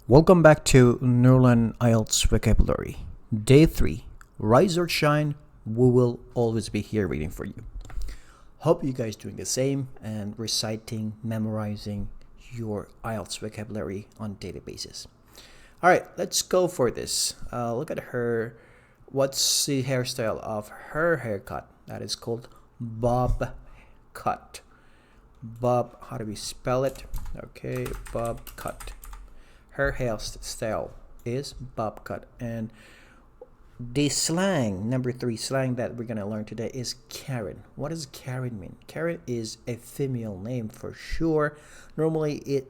Welcome back to Noorlan IELTS Vocabulary. Day 3. Rise or shine, we will always be here waiting for you. Hope you guys doing the same and reciting, memorizing your IELTS vocabulary on a daily basis. Alright, let's go for this. Look at her. What's the hairstyle of her haircut? That is called bob cut. Bob, how do we spell it? Okay, bob cut. Her hairstyle is bob cut. And the slang, number 3 slang that we're going to learn today is Karen. What does Karen mean? Karen is a female name for sure. Normally,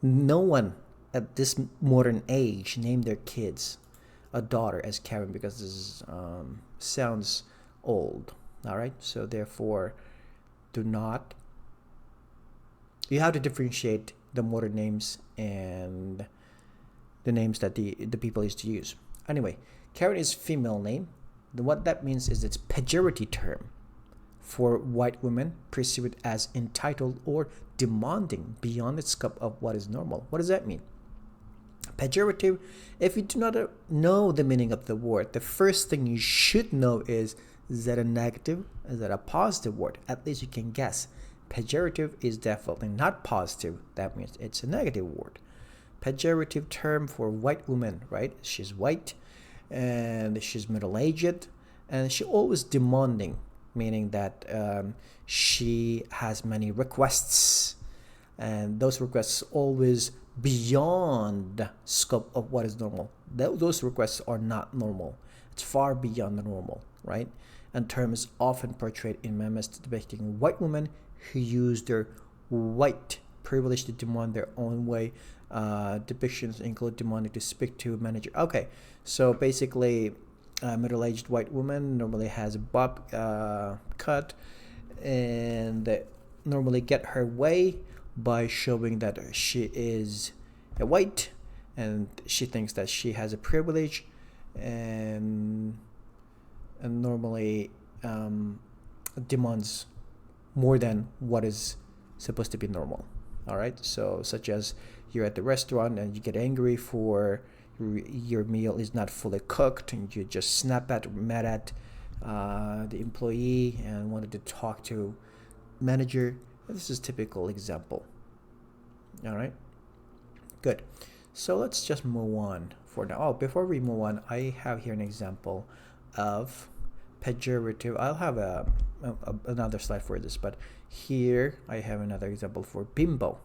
no one at this modern age named their kids a daughter as Karen because this sounds old. All right, so therefore, you have to differentiate the modern names and the names that the people used to use. Anyway, Karen is female name. What that means is it's pejorative term for white women perceived as entitled or demanding beyond the scope of what is normal. What does that mean? Pejorative, if you do not know the meaning of the word, the first thing you should know is that a negative? Is that a positive word? At least you can guess. Pejorative is definitely not positive. That means it's a negative word. Pejorative term for white woman, right? She's white and she's middle-aged and she always demanding, meaning that she has many requests and those requests always beyond scope of what is normal. Those requests are not normal. It's far beyond the normal, right? And term is often portrayed in memes depicting white women who use their white privilege to demand their own way. Depictions include demanding to speak to a manager. Okay, so basically, middle-aged white woman normally has a bob cut and they normally get her way by showing that she is a white and she thinks that she has a privilege and normally demands more than what is supposed to be normal. All right, so such as you're at the restaurant and you get angry for your meal is not fully cooked and you just mad at the employee and wanted to talk to manager. This is typical example. All right, good. So let's just move on for now. Oh, before we move on, I have here an example of pejorative. I'll have another slide for this, but here I have another example for bimbo.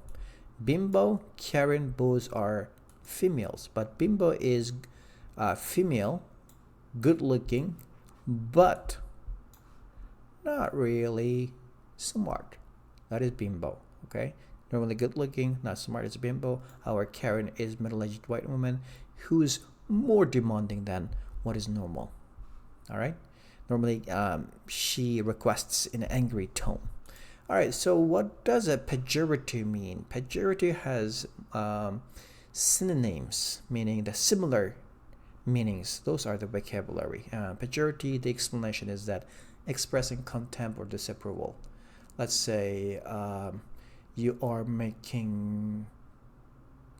Bimbo, Karen, both are females, but bimbo is female, good looking, but not really smart. That is bimbo. Okay, normally good looking, not smart is bimbo. Our Karen is middle-aged white woman who's more demanding than what is normal. All right, normally she requests in an angry tone. All right, so what does a pejorative mean? Pejorative has synonyms, meaning the similar meanings. Those are the vocabulary. Pejorative, the explanation is that expressing contempt or disapproval. Let's say you are making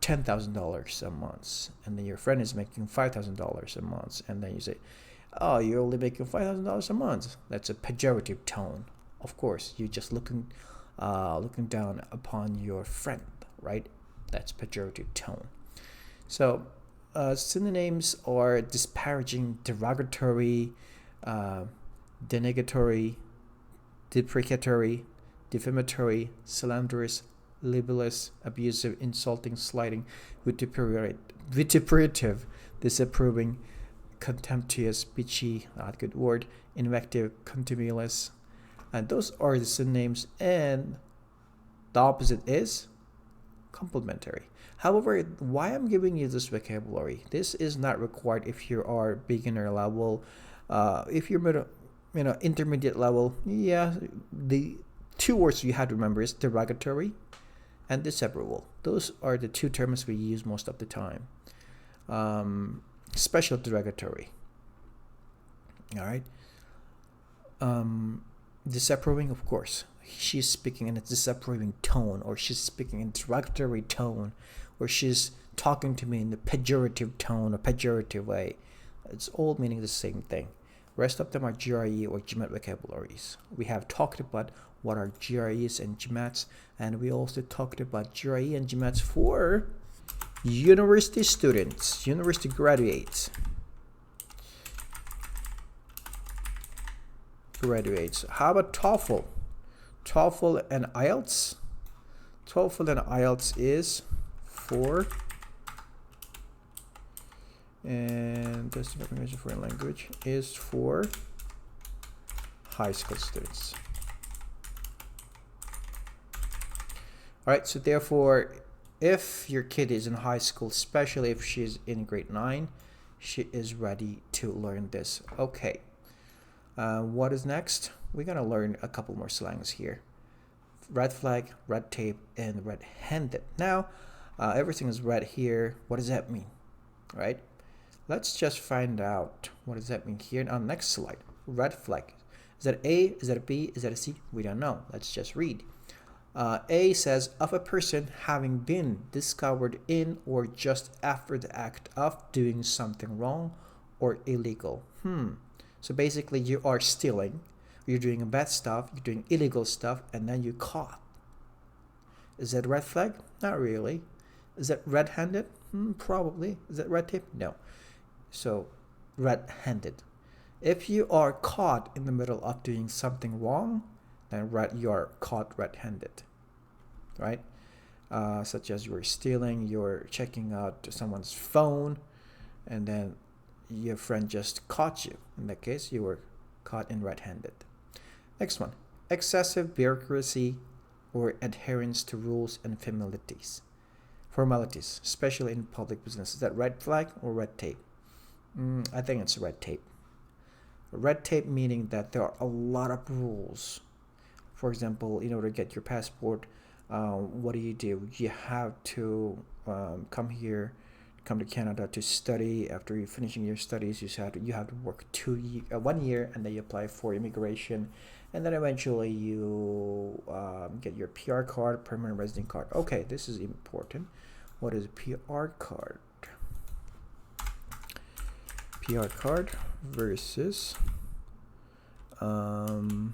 $10,000 a month, and then your friend is making $5,000 a month, and then you say, "Oh, you're only making $5,000 a month." That's a pejorative tone. Of course, you're just looking down upon your friend, right? That's pejorative tone. So synonyms are disparaging, derogatory, denegatory, deprecatory, defamatory, slanderous, libelous, abusive, insulting, slighting, vituperative, disapproving, contemptuous, bitchy, not a good word, invective, contumelious, and those are the synonyms, and the opposite is complimentary. However, why I'm giving you this vocabulary, this is not required if you are beginner level. If you're middle, intermediate level, yeah, the 2 words you have to remember is derogatory and disapproval. Those are the 2 terms we use most of the time. Special derogatory. All right. Disapproving, of course. She's speaking in a disapproving tone, or she's speaking in derogatory tone, or she's talking to me in a pejorative tone or pejorative way. It's all meaning the same thing. Rest of them are GRE or GMAT vocabularies. We have talked about what are GREs and GMATs, and we also talked about GRE and GMATs for university students, university graduates. How about TOEFL? TOEFL and IELTS. TOEFL and IELTS is for, and test of application foreign language is for high school students. All right, so therefore, if your kid is in high school, especially if she's in grade 9, she is ready to learn this. Okay. What is next? We're gonna learn a couple more slangs here. Red flag, red tape, and red-handed. Now, everything is red here. What does that mean? Right? Let's just find out what does that mean here on next slide. Red flag. Is that A? Is that a B? Is that a C? We don't know. Let's just read. A says, of a person having been discovered in or just after the act of doing something wrong or illegal. So basically you are stealing, you're doing bad stuff, you're doing illegal stuff, and then you're caught. Is that a red flag? Not really. Is that red-handed? Probably. Is that red tape? No. So red-handed. If you are caught in the middle of doing something wrong, then you are caught red-handed, right? Such as you're stealing, you're checking out someone's phone, and then your friend just caught you. In that case, you were caught in red-handed. Next one, excessive bureaucracy or adherence to rules and formalities, especially in public business. Is that red flag or red tape? I think it's red tape. Red tape meaning that there are a lot of rules. For example, in order to get your passport, what do? You have to come to Canada to study. After you finishing your studies, you have to work 1 year, and then you apply for immigration, and then eventually you get your PR card, permanent resident card. Okay, this is important. What is a PR card? PR card versus green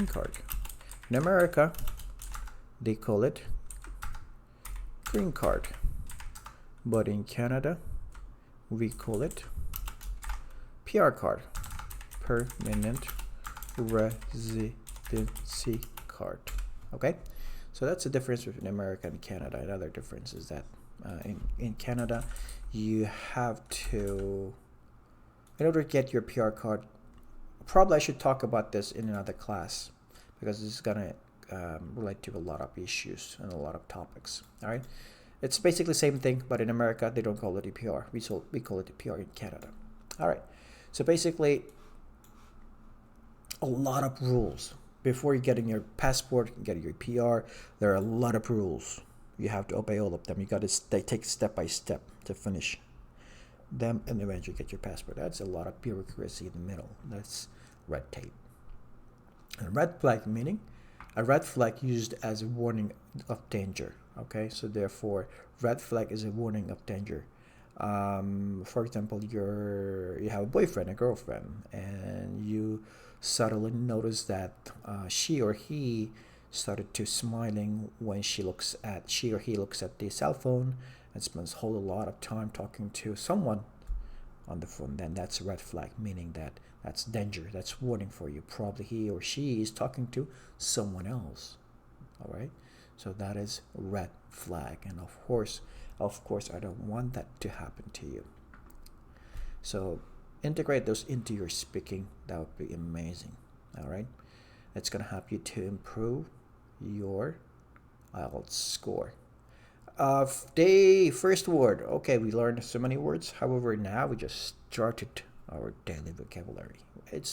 card. In America, they call it green card. But in Canada, we call it PR card, permanent residency card. Okay, so that's the difference between America and Canada. Another difference is that in Canada, you have to, in order to get your PR card, probably I should talk about this in another class, because this is gonna relate to a lot of issues and a lot of topics. All right. It's basically the same thing, but in America, they don't call it a PR. We call it a PR in Canada. All right. So basically, a lot of rules. Before you getting your passport, getting your PR, there are a lot of rules. You have to obey all of them. You got to take step by step to finish them, and eventually get your passport. That's a lot of bureaucracy in the middle. That's red tape. And red flag meaning a red flag used as a warning of danger. Okay, so therefore, red flag is a warning of danger. For example, you have a boyfriend, a girlfriend, and you suddenly notice that she or he started to smiling when she or he looks at the cell phone and spends a whole lot of time talking to someone on the phone. Then that's a red flag, meaning that that's danger. That's warning for you. Probably he or she is talking to someone else. All right. So that is red flag, and of course, I don't want that to happen to you. So integrate those into your speaking. That would be amazing. All right, it's gonna help you to improve your IELTS score. The first word. Okay, we learned so many words. However, now we just started our daily vocabulary. It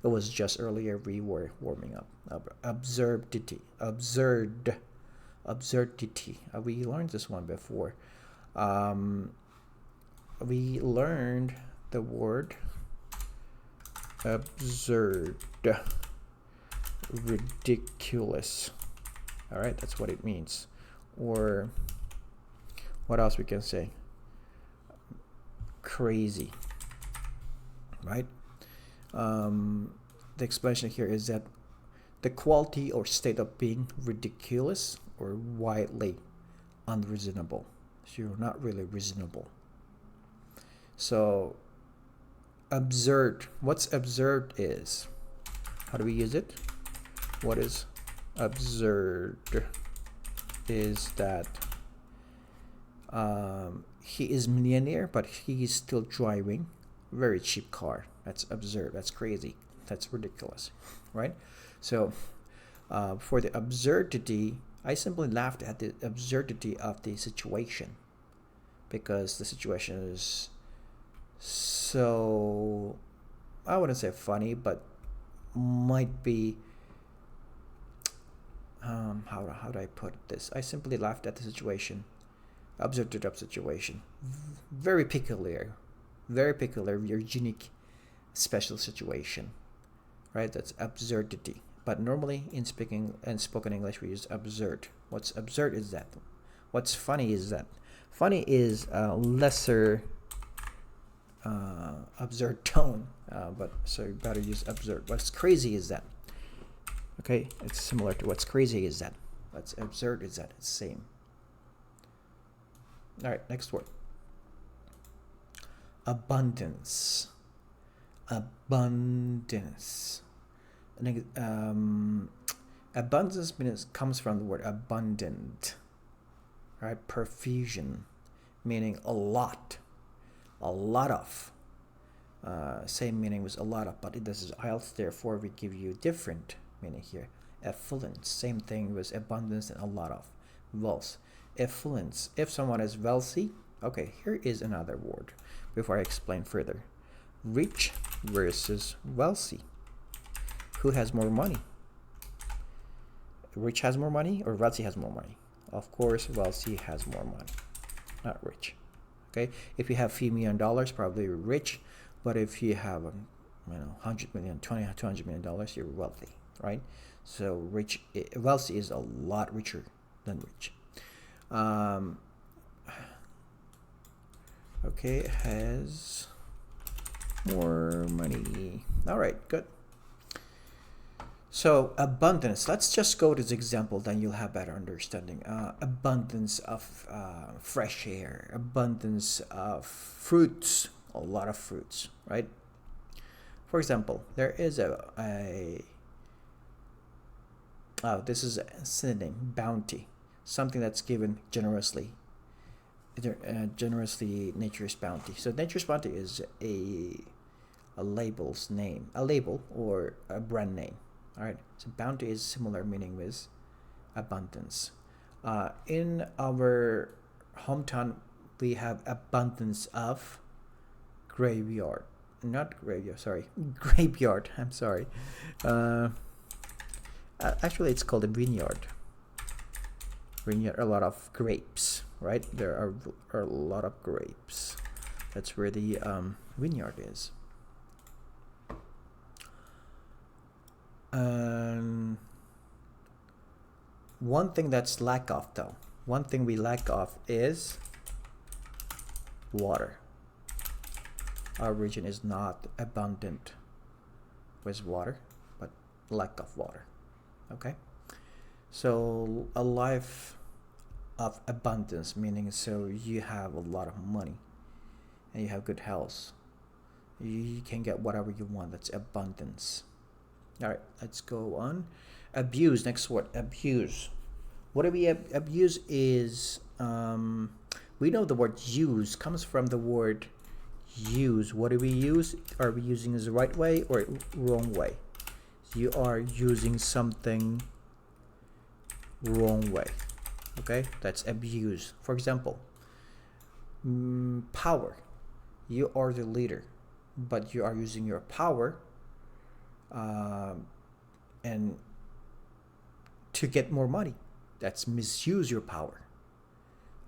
was just earlier we were warming up. Absurdity. We learned this one before. We learned the word absurd. ridiculous. All right, that's what it means. Or what else we can say? Crazy, right? The explanation here is that the quality or state of being ridiculous or widely unreasonable. So you're not really reasonable. So absurd. What's absurd is, how do we use it? What is absurd is that he is millionaire, but he is still driving very cheap car. That's absurd. That's crazy. That's ridiculous, right? So for the absurdity, I simply laughed at the absurdity of the situation, because the situation is so, I wouldn't say funny, but might be, how do I put this? I simply laughed at the situation, absurdity of situation. Very peculiar, your unique, special situation, right? That's absurdity. But normally in speaking and spoken English, we use absurd. What's absurd is that. What's funny is that. Funny is a lesser absurd tone, but so you better use absurd. What's crazy is that. Okay, it's similar to what's crazy is that. What's absurd is that. It's same. All right, next word. Abundance. Abundance. Abundance means, comes from the word abundant, right? Profusion, meaning a lot of. Same meaning with a lot of, but this is IELTS, therefore we give you different meaning here. Affluence, same thing with abundance and a lot of. Wealth, affluence. If someone is wealthy, okay, here is another word before I explain further. Rich versus wealthy. Who has more money? Rich has more money or wealthy has more money? Of course, wealthy has more money, not rich. Okay, if you have $1 million, probably you're rich, but if you have $100 million, $200 million, you're wealthy, right? So wealthy is a lot richer than rich. Okay, has more money. All right, good. So abundance, let's just go to this example, then you'll have better understanding. Abundance of fresh air, abundance of fruits, a lot of fruits, right? For example, there is this is a synonym, bounty, something that's given generously. Generously, nature's bounty. So nature's bounty is a label's name, a label or a brand name. All right, so bounty is similar meaning with abundance. In our hometown, we have abundance of graveyard. Graveyard. I'm sorry. Actually, it's called a vineyard. Vineyard, a lot of grapes, right? There are a lot of grapes. That's where the vineyard is. One thing that's lack of though, one thing we lack of is water. Our region is not abundant with water, but lack of water. Okay, so a life of abundance, meaning so you have a lot of money and you have good health, you can get whatever you want. That's abundance. All right, let's go on. Abuse, next word, abuse. What do we abuse is, we know the word use comes from the word use. What do we use? Are we using it the right way or wrong way? You are using something wrong way. Okay, that's abuse. For example, power. You are the leader, but you are using your power and to get more money. That's misuse your power.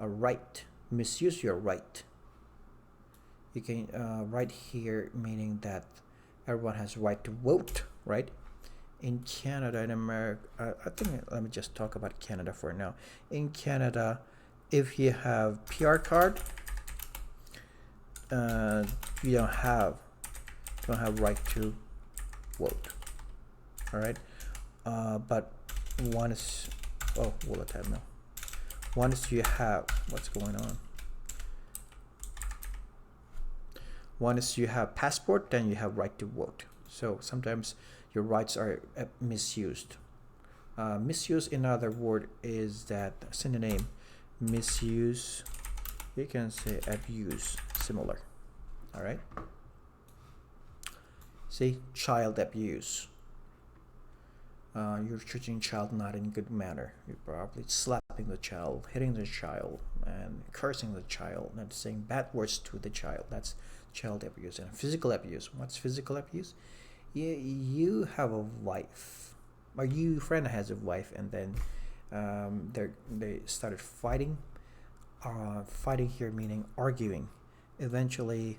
A right, misuse your right. You can right here meaning that everyone has right to vote, right? In Canada and America, I think let me just talk about Canada for now. In Canada, if you have PR card, you don't have right to vote. All right, but once you have what's going on. Once you have passport, then you have right to vote. So sometimes your rights are misused. Misuse, in other word, is that synonym. Misuse, you can say abuse, similar. All right. See, child abuse. You're treating child not in good manner. You're probably slapping the child, hitting the child, and cursing the child, and saying bad words to the child. That's child abuse. And physical abuse. What's physical abuse? You have a wife, or your friend has a wife, and then they started fighting. Fighting here meaning arguing. Eventually,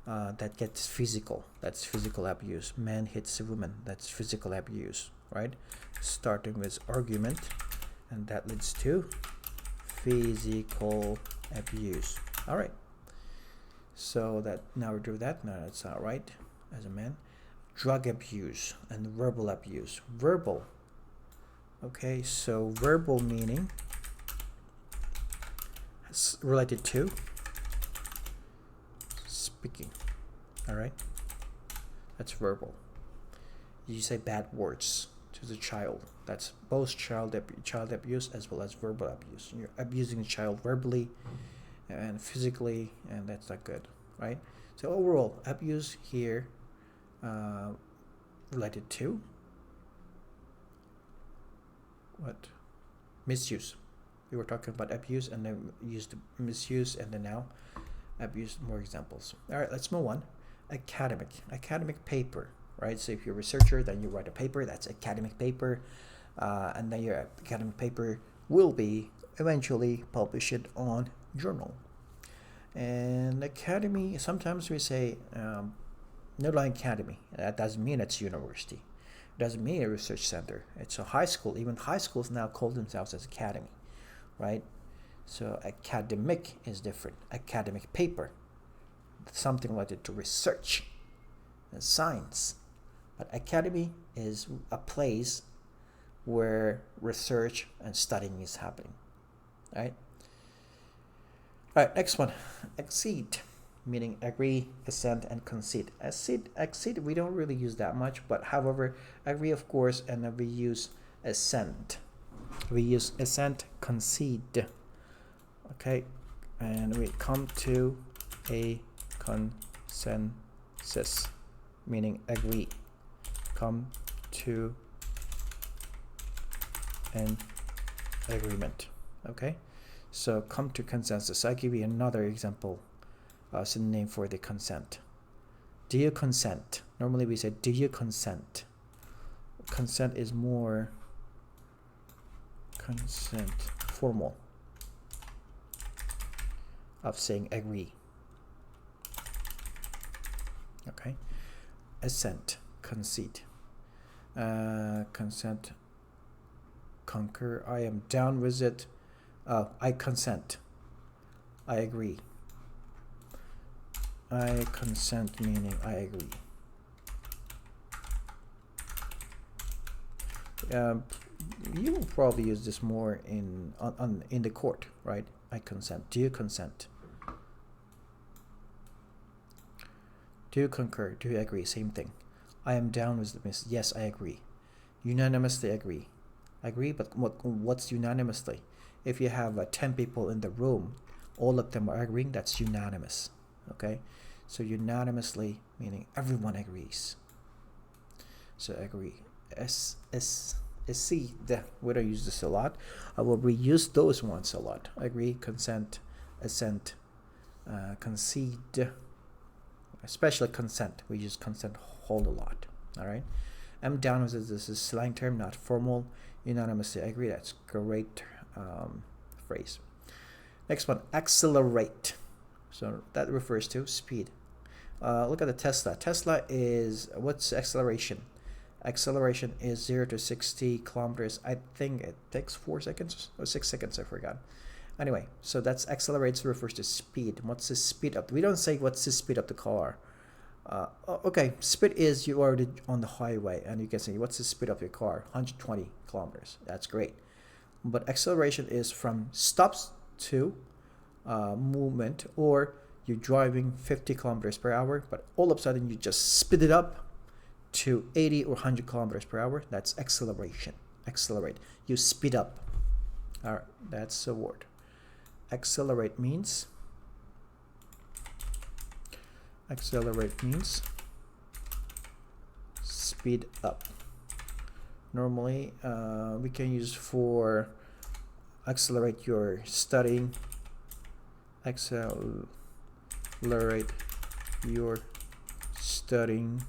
that gets physical. That's physical abuse. Man hits a woman. That's physical abuse, right? Starting with argument, and that leads to physical abuse. All right. So that now we do that. No, that's not right. As a man, drug abuse and verbal abuse. Verbal. Okay, so verbal meaning related to speaking. All right, that's verbal. You say bad words to the child. That's both child abuse as well as verbal abuse. You're abusing the child verbally and physically, and that's not good, right? So overall, abuse here related to what? Misuse. We were talking about abuse, and then used misuse, and then now abuse. More examples. All right, let's move on. Academic paper, right? So if you're a researcher, then you write a paper. That's academic paper, and then your academic paper will be eventually published on journal. And academy, sometimes we say Noorlan Academy. That doesn't mean it's university. It doesn't mean a research center. It's a high school. Even high schools now call themselves as academy, right? So academic is different. Academic paper, something related to research and science. But academy is a place where research and studying is happening, right? All right, next one. Accede, meaning agree, assent, and concede. Accede, we don't really use that much, but however, agree, of course, and then we use assent. We use assent, concede. Okay, and we come to a consensus, meaning agree. Come to an agreement. Okay, so come to consensus. I'll give you another example, synonym for the consent. Do you consent? Normally we say, do you consent? Consent is more formal of saying agree. Okay, assent, concede, consent, concur. I am down with it. I consent. I agree. I consent meaning I agree. You will probably use this more in the court, right? I consent. Do you consent? Do you concur? Do you agree? Same thing. I am down with this. Yes, I agree. Unanimously agree. Agree, but what's unanimously? If you have 10 people in the room, all of them are agreeing, that's unanimous. Okay, so unanimously meaning everyone agrees. So agree. Accede. We don't use this a lot. I will reuse those ones a lot. Agree, consent, assent, concede. Especially consent. We use consent whole a lot. All right. I'm down with it. This is a slang term, not formal. Unanimously agree. That's great phrase. Next one, accelerate. So that refers to speed. Look at the Tesla. Tesla is, what's acceleration? Acceleration is 0 to 60 kilometers. I think it takes 4 seconds or 6 seconds, I forgot. Anyway, so that's accelerates refers to speed. What's the speed up? We don't say what's the speed of the car. Okay, speed is you already on the highway and you can say what's the speed of your car? 120 kilometers. That's great. But acceleration is from stops to movement, or you're driving 50 kilometers per hour, but all of a sudden you just speed it up to 80 or 100 kilometers per hour. That's acceleration. Accelerate. You speed up. All right, that's the word. Accelerate means speed up. Normally we can use for accelerate your studying, accelerate your studying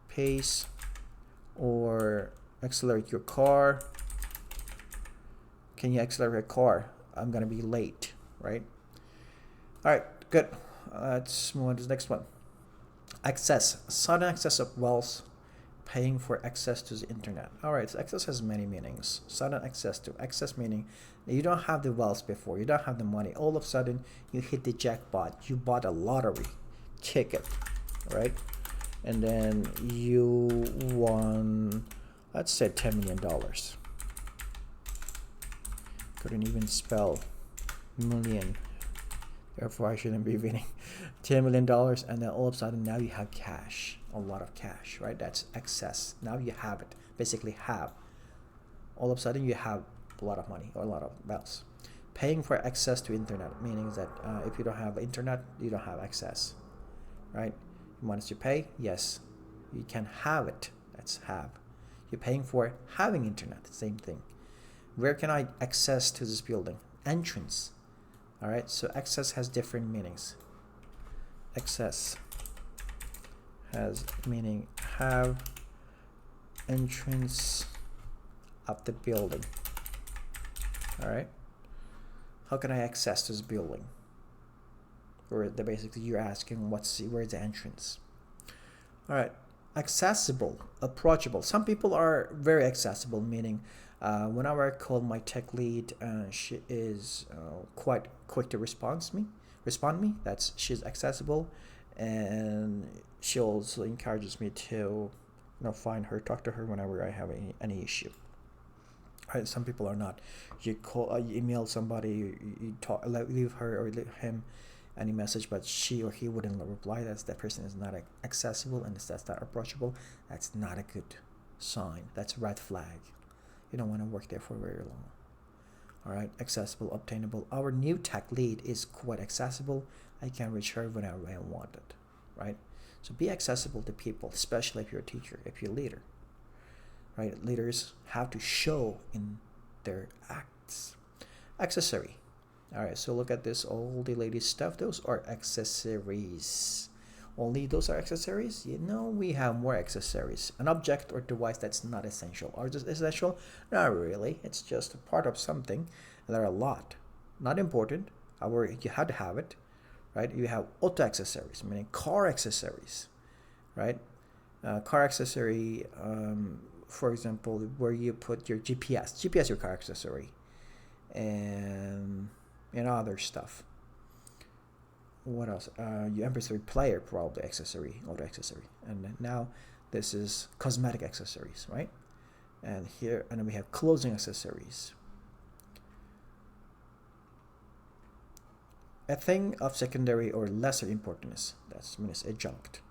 pace, or accelerate your car. Can you accelerate a car? I'm gonna be late, right? All right, good. Let's move on to the next one. Access, sudden access of wealth, paying for access to the internet. All right, so access has many meanings. Sudden access to access meaning you don't have the wealth before, you don't have the money. All of a sudden, you hit the jackpot. You bought a lottery ticket, right? And then you won, let's say $10 million. Couldn't even spell million, therefore I shouldn't be winning. $10 million, and then all of a sudden now you have cash, a lot of cash, right? That's excess. Now you have it, basically have. All of a sudden you have a lot of money or a lot of wealth. Paying for access to internet, meaning that if you don't have internet, you don't have access, right? You want us to pay? Yes, you can have it. That's have. You're paying for having internet, same thing. Where can I access to this building? Entrance. All right, so access has different meanings. Access has meaning have entrance of the building. All right, how can I access this building? Or basically you're asking where's the entrance? All right, accessible, approachable. Some people are very accessible, meaning whenever I call my tech lead, she is quite quick to respond me. That's she's accessible, and she also encourages me to find her, talk to her whenever I have any issue. Right, some people are not. You call, you email somebody, you talk, leave her or leave him any message, but she or he wouldn't reply. That person is not accessible, and that's not approachable. That's not a good sign. That's a red flag. You don't want to work there for very long. All right, accessible, obtainable. Our new tech lead is quite accessible. I can reach her whenever I want it, right? So be accessible to people, especially if you're a teacher, if you're a leader, right? Leaders have to show in their acts. Accessory. All right, so look at this, all the ladies stuff. Those are accessories. Only those are accessories? We have more accessories. An object or device that's not essential. Are just essential? Not really. It's just a part of something. There are a lot. Not important. However, you had to have it, right? You have auto accessories, meaning car accessories, right? Car accessory, for example, where you put your GPS, your car accessory, and other stuff. What else? Your MP3 player, probably accessory, auto accessory. And then now this is cosmetic accessories, right? And here, and then we have clothing accessories. A thing of secondary or lesser importance. That means adjunct.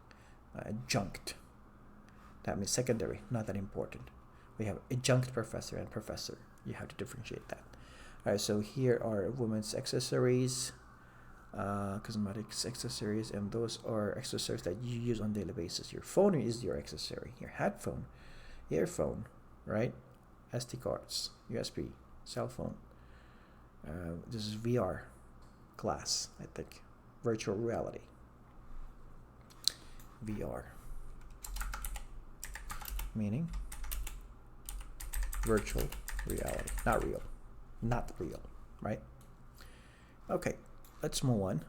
Adjunct. That means secondary, not that important. We have adjunct professor and professor. You have to differentiate that. All right, so here are women's accessories. Cosmetics accessories, and those are accessories that you use on a daily basis. Your phone is your accessory, your headphone, earphone, right? SD cards, USB, cell phone. This is VR glass, I think. Virtual reality. VR. Meaning virtual reality. Not real. Not real, right? Okay. Let's move on.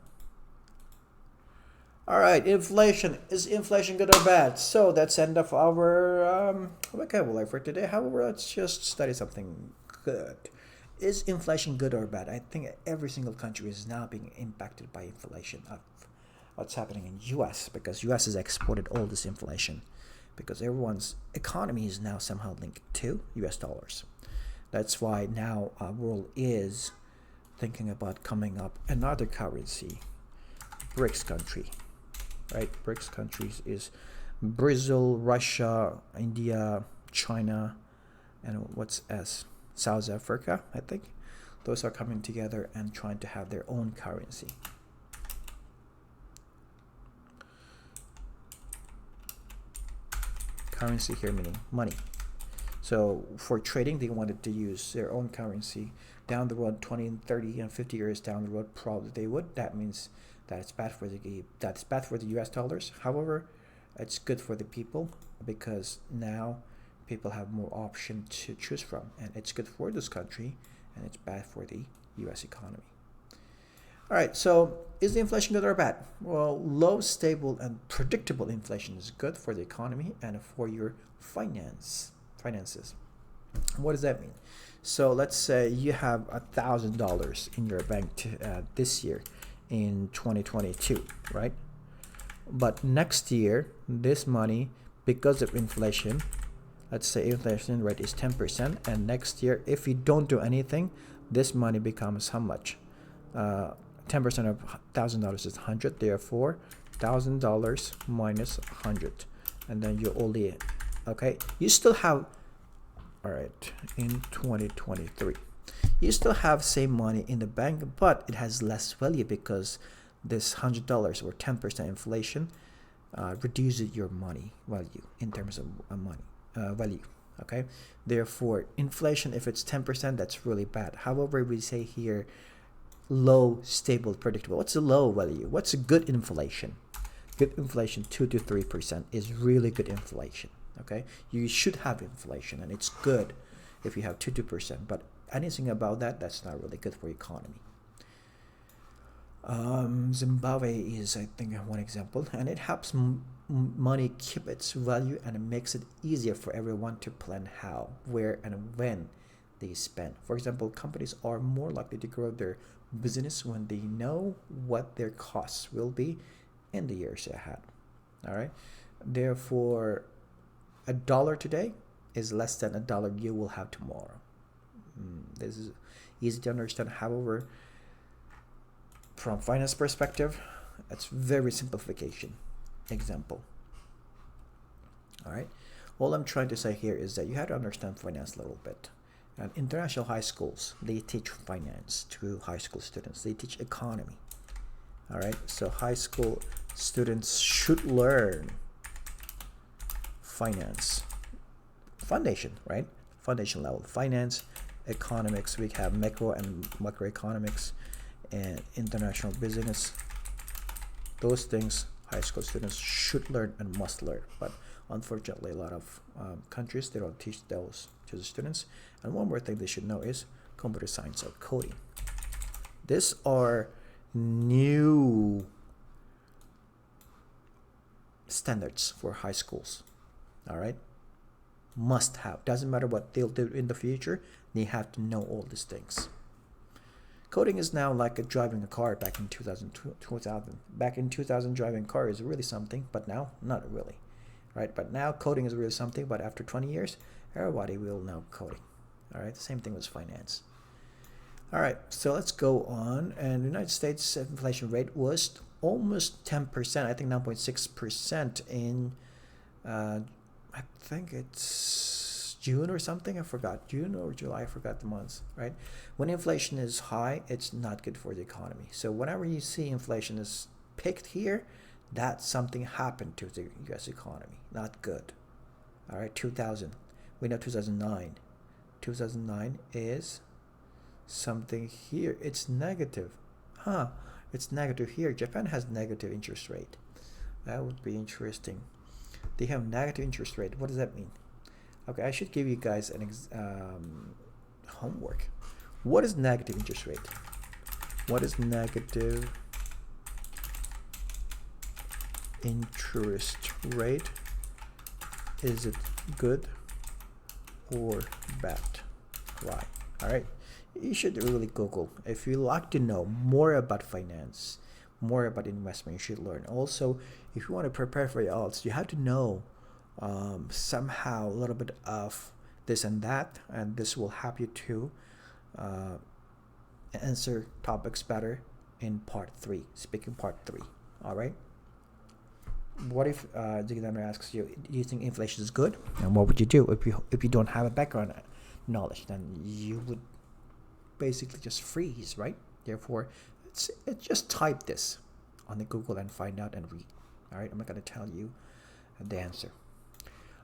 All right, inflation. Is inflation good or bad? So that's end of our vocabulary for today. However, let's just study something good. Is inflation good or bad? I think every single country is now being impacted by inflation of what's happening in US, because US has exported all this inflation because everyone's economy is now somehow linked to US dollars. That's why now our world is thinking about coming up another currency, BRICS country. Right, BRICS countries is Brazil, Russia, India, China, and what's S? South Africa, I think. Those are coming together and trying to have their own currency. Currency here meaning money. So for trading, they wanted to use their own currency. Down the road, 20 and 30 and 50 years down the road, probably they would. That means that's bad for the US dollars. However, it's good for the people because now people have more option to choose from, and it's good for this country and it's bad for the US economy. All right, so is the inflation good or bad? Well, low, stable, and predictable inflation is good for the economy and for your finances. What does that mean? So let's say you have $1,000 in your bank this year in 2022, right? But next year, this money, because of inflation, let's say inflation rate is 10%, and next year, if you don't do anything, this money becomes how much? 10% of $1,000 is 100, therefore $1,000 minus 100, and then you only, okay, you still have, all right, in 2023, you still have same money in the bank, but it has less value because this $100 or 10% inflation reduces your money value in terms of money value. Okay, therefore inflation, if it's 10%, that's really bad. However, we say here low, stable, predictable. What's a low value? What's a good inflation? Good inflation, 2 to 3% is really good inflation. Okay, you should have inflation, and it's good if you have 2%, but anything about that, that's not really good for economy. Zimbabwe is, I think, one example, and it helps money keep its value, and it makes it easier for everyone to plan how, where, and when they spend. For example, companies are more likely to grow their business when they know what their costs will be in the years ahead. All right, therefore $1 today is less than $1 you will have tomorrow. This is easy to understand. However, from finance perspective, it's very simplification example. All right, all I'm trying to say here is that you have to understand finance a little bit. And international high schools, they teach finance to high school students. They teach economy. All right, so high school students should learn finance foundation, right? Foundation level finance, economics. We have macro and macroeconomics and international business. Those things high school students should learn and must learn, but unfortunately a lot of countries, they don't teach those to the students. And one more thing they should know is computer science or coding. These are new standards for high schools. All right, must have. Doesn't matter what they'll do in the future, they have to know all these things. Coding is now like driving a car back in 2000. Back in 2000, driving a car is really something, but now not really, right? But now coding is really something, but after 20 years, everybody will know coding. All right, the same thing with finance. All right, so let's go on. And the United States inflation rate was almost 10%, I think 9.6% in, I think it's June or something, I forgot, June or July, I forgot the months, right? When inflation is high, it's not good for the economy. So whenever you see inflation is picked here, that something happened to the US economy, not good. All right, 2000, we know 2009. 2009 is something here, it's negative. It's negative here. Japan has negative interest rate. That would be interesting. They have negative interest rate. What does that mean? Okay, I should give you guys an homework. What is negative interest rate? What is negative interest rate, is it good or bad? Why? All right, you should really Google if you like to know more about finance, more about investment. You should learn. Also, if you want to prepare for your IELTS, you have to know somehow a little bit of this and that, and this will help you to answer topics better in part 3, speaking part 3. All right, what if the examiner asks you, do you think inflation is good? And what would you do if you don't have a background knowledge? Then you would basically just freeze, right? Therefore, it's just type this on the Google and find out and read. All right, I'm not going to tell you the answer.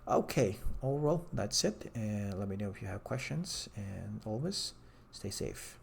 Okay, overall, that's it. And let me know if you have questions. And always stay safe.